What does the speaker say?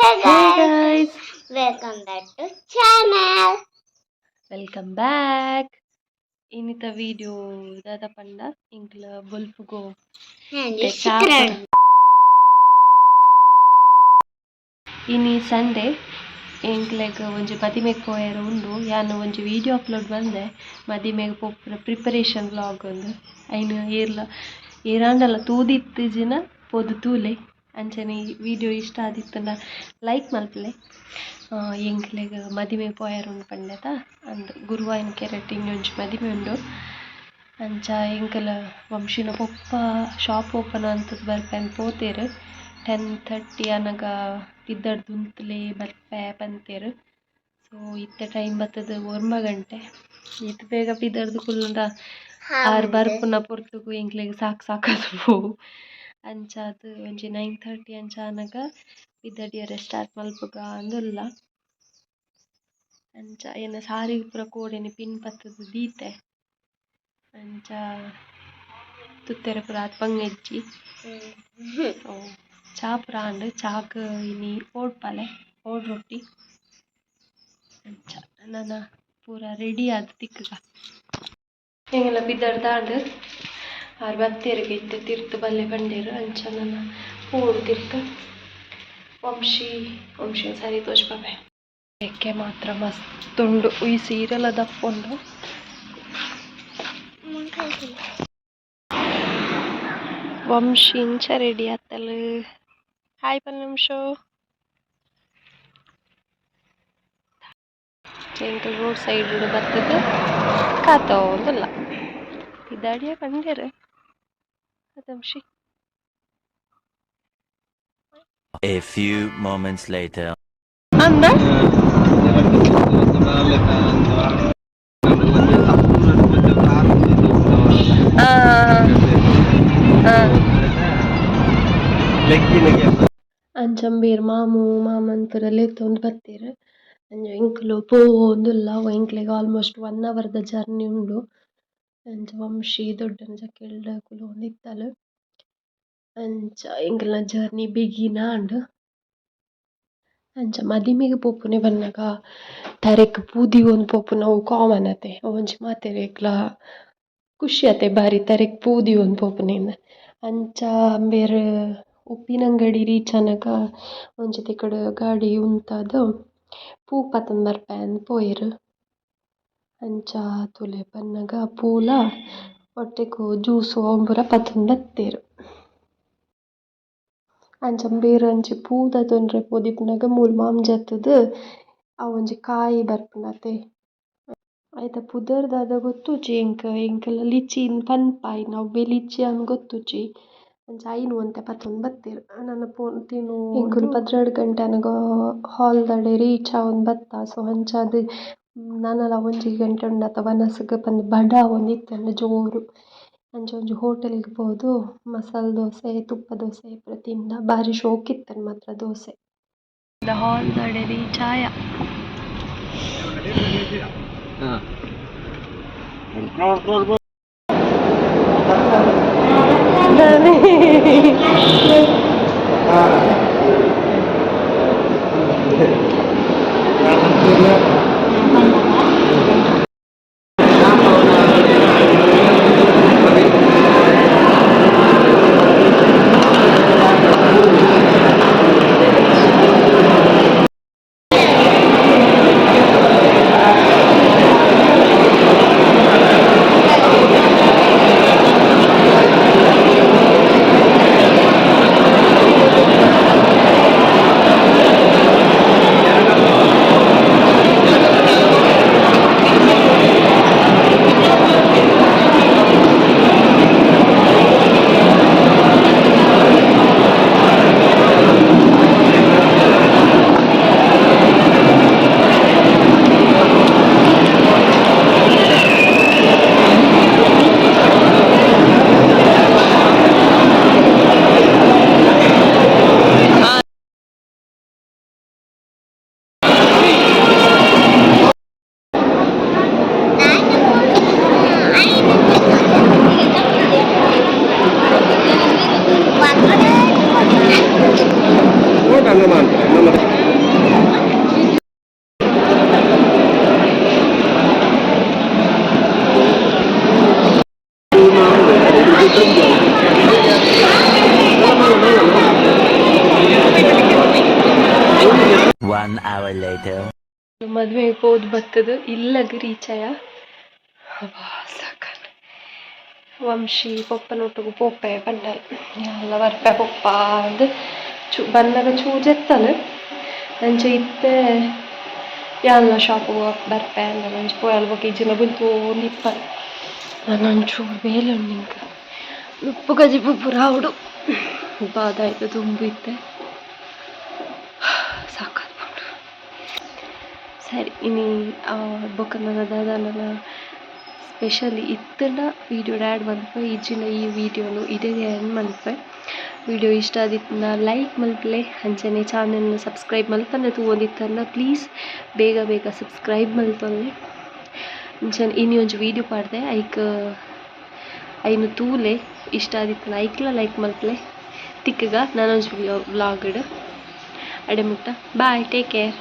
Hey guys, welcome back to channel. Welcome back. Inita video dada panda inkla bulfu go And chapur ini Sunday inklega onji madimeg poyeru undu yanu onji video upload bande madimeg popra preparation vlog undu ainu erandala tudittijiನ podu tule ಅಂಚನೆ video ಇಷ್ಟ ಆದಿತ್ತಂಡ like ಮಲ್ಪಲೆ ಎಂಕ್ಲೆಗ್ ಮದಿಮೆ ಪೋಯರು ಪಂಡೆತ ಅಂದ್ ಗುರುವಾಯಿನ ಕೆರೆಟ್ ಇನ್ನೊಂಜಿ ಮದಿಮೆ ಉಂಡು ಅಂಚ ಎಂಕಲ ವಂಶಿನ ಪೊಪ್ಪ shop open ಅಂತದ್ ಬರ್ಪೆನ್ ಪೋತೆರ್ 10:30 ಅನಗ ಪಿದ್ದಡ್ದು ಉಂತ್ಲೆ ಬರ್ಪೆ ಪಂತೆರ್ ಸೊ ಇತ್ತೆ ಟೈಮ್ ಬತ್ತದ 9 ಗಂಟೆ ಇತ್ತು ಬೇಗ ಪಿದ್ದಡ್ದು ಕುಲ್ಲುಂಡ ಆರ್ ಬರ್ಪುನ ಪೊರ್ತುಗು ಎಂಕ್ಲೆಗ್ ಸಾಕಾದು ಪೋವು ಅಂಚಾದ್ ಒಂಜಿ 9:30 ಅಂಚ ಆನಗ ಪಿದ್ದಡಿಯರೆ ಸ್ಟಾರ್ಟ್ ಮಲ್ಪುಗ ಅಂದುಲ್ಲ ಅಂಚ ಏನ ಸಾರಿಗೆ ಪೂರ ಕೋಡೆನೆ ಪಿನ್ ಪತ್ತದು ದೀತೆ ಅಂಚ ತುತ್ತೆರೆ ಪೂರ ಆತ್ ಪಂಗೆಜ್ಜಿ ಚಾ ಪೂರ ಆಂಡ್ ಚಾಕ್ ಇನಿ ಓಡ್ ಪಾಲೆ ಓಡ್ ರೊಟ್ಟಿ ಅಂಚ ನನ್ನ ಪೂರ ರೆಡಿ ಆದ್ ತಿಕ್ಕಗ ಎಂಗೆಲ್ಲ ಪಿದ್ದಡ್ದಾಂಡ್ ಆರ್ ಬತ್ತೇರಿಗೆ ಇತ್ತು ತಿರ್ತು ಬಲ್ಲೆ ಬಂಡೇರು ಅಂಚ ನನ್ನ ಓಡು ತಿರ್ತು ವಂಶಿ ಸರಿ ತೋಚ್ಪಾಪೆ ಎಕ್ಕೆ ಮಾತ್ರ ಮಸ್ತ್ ಉಂಡು ಈ ಸೀರೆಲ್ಲ ದಪ್ಪುಂಡು ವಂಶಿ ಇಂಚ ರೆಡಿ ಆತಲ್ ಹಾಯ್ ಪಲ್ ನಿಮಿಷ ಎಂಕಲ್ ರೋಡ್ ಸೈಡ್ ಬರ್ತದ ಕಾತೋಂದಲ್ಲ ಇದ್ದಾಡಿಯ ಬಂದೇರು Vamshi. A few moments later. ಅಂದ ಅಂಚಂಬೇರ್ ಮಾಮಂತರ ಲೇತೊಂದು ಬತ್ತೇರು ಅಂಚ ಎಂಕ್ಲು ಪೋವೊಂದುಲ್ಲ ಎಂಕ್ಲೆಗ್ ಆಲ್ಮೋಸ್ಟ್ 1 ಅವರ್ದ ಜರ್ನಿ ಉಂಡು ಅಂಚ ವಂಶಿ ದೊಡ್ಡನ ಜಕ್ಕೆಲ್ಡ ಕುಲೋಂದಿತ್ತಲು ಅಂಚ ಎಂಕಲ್ನ ಜರ್ನಿ ಬಿಗಿನ ಅಂಡ್ ಅಂಚ ಮದಿಮೆಗ್ ಪೋಪುನೆ ಬನ್ನಗ ತರೆಕ್ ಪೂದಿಗೊಂದು ಪೋಪುನ ಅವು ಕಾಮನ್ ಅತೆ ಒಂಜಿ ಮಾತೆರೆಕ್ಲ ಖುಷಿ ಅತೆ ಬಾರಿ ತರೆಕ್ ಪೂದಿಗೊಂದು ಪೋಪುನೆಂದ ಅಂಚ ಅಂಬೇರ್ ಉಪ್ಪಿನಂಗಡಿ ರೀಚ್ ಆನಗ ಒಂಜಿ ತಿಕ್ಕುಡು ಗಾಡಿ ಉಂತದು ಪೂ ಪತಂದು ಬರ್ಪೆ ಅಂದ್ ಪೋಯೆರ್ ಅಂಚ ತುಲೆ ಬನ್ನಗ ಪೂಲ ಒಟ್ಟೆಗ್ ಜ್ಯೂಸು ಅವು ಪೂರ ಪತಂದು ಬತ್ತೇರು ಅಂಚಂಬೇರ್ ಅಂಚಿ ಪೂದ ತೊಂದ್ರೆ ಪೋದಿಪ್ಪುನಗ ಮೂಲು ಮಾಂಜತ್ತುದು ಅವೊಂಜಿ ಕಾಯಿ ಬರ್ಪುನತೆ ಐತ ಪುದರ್ ದಾದ ಗೊತ್ತುಜಿ ಎಂಕಲ್ಲ ಲಿಚಿನ್ ಪನ್ಪಾಯಿನ ಅವ್ವೆ ಲಿಚಿ ಅಂದ್ ಗೊತ್ತುಜಿ ಅಂಚ ಐನು ಒಂತೆ ಪತೊಂದು ಬತ್ತೇರು ನನ್ನ ಪೋನ್ ತಿನ್ನು ಎಂಕುಲು 12 ಗಂಟೆ ಅನಗ ಹಾಲ್ ದಾಡೆ ರೀಚ್ ಆವೊಂದು ಬತ್ತ ಸೊ ಅಂಚ ಅದು ನಾನಲ ಒಂಜಿ ಗಂಟೆ ಉಂಡತ ವನಸ್ಗ್ ಪಂದ್ ಬಡ ಒಂದಿತ್ತಂಡ ಜೋರು ಅಂಚ ಒಂಜಿ ಹೋಟೆಲ್ಗ್ ಪೋದು ಮಸಾಲ ದೋಸೆ ತುಪ್ಪ ದೋಸೆ ಪೂರ ತಿಂದ ಬಾರಿ ಶೋಕ್ ಇತ್ತಂಡ್ ಮಾತ್ರ ದೋಸೆ ಹಾಲ್ ದಾಡೆ ರೀಚ್ ಆಯ 1 hour later. ಮದುವೆಗೆ ಹೋದ್ ಬತ್ತದು ಇಲ್ಲಗ ರೀಚಾಯ ಸಾಕ ವಂಶಿ ಪೊಪ್ಪನೊಟ್ಟಿಗೆ ಪೋಪೆ ಬಂಡಲ್ ಎಲ್ಲ ಬರ್ಪೆ ಪೊಪ್ಪ ಅಂದು ಬಂದಾಗ ಚೂಜೆತ್ತನು ಅಂಚೆ ಇತ್ತೆ ಎಲ್ಲ ಶಾಪಿಗೆ ಬರ್ಪೆ ಅಂದ ನಂಚು ಪೋಯಲ್ ಬಗ್ಗೆ ಇಜ್ಜಿನ ಬಂತು ನಿಪ್ಪ ನಂಚೂರು ಬೇಲೆ ನಿಂಕ ಉಪ್ಪು ಗಜಿಪು ಪುರ ಅವಡು ಬಾದಾಯ್ತು ತುಂಬಿತ್ತೆ ಸಾಕಾದ್ಬಿಟ್ಟು ಸರಿ ಇನ್ನು ಬೊಕ್ಕನ ದಾದಾನ ಸ್ಪೆಷಲಿ ಇತ್ತನ ವೀಡಿಯೋ ಆ್ಯಡ್ ಮಲ್ಪೆ ಇಜ್ಜಿನ ಈ ವಿಡಿಯೋನು ಇದೇ ಎಂಡ್ ಮಲ್ಪೆ ವಿಡಿಯೋ ಇಷ್ಟ ಆದಿತ್ತನ್ನ ಲೈಕ್ ಮಲ್ಪಲೆ ಅಂಚನೆ ಚಾನಲ್ನ ಸಬ್ಸ್ಕ್ರೈಬ್ ಮಲ್ಪನೆ ತೂವೊಂದಿತ್ತನ್ನ ಪ್ಲೀಸ್ ಬೇಗ ಬೇಗ ಸಬ್ಸ್ಕ್ರೈಬ್ ಮಲ್ಪೊಲ್ಲೆ ಅಂಚನೆ ಇನ್ನು ಒಂಜಿ ವೀಡಿಯೋ ಪಾಡ್ದೆ ಐನು ತೂಲೆ ಇಷ್ಟ ಆದಿತ್ತನ ಐಕ್ಲ ಲೈಕ್ ಮಲ್ಪಲೆ ತಿಕ್ಕಗ ನಾನೊಂಜಿ ವ್ಲಾಗ್ಡ್ ಅಡೆ ಮುಟ್ಟ ಬಾಯ್ ಟೇಕ್ ಕೇರ್.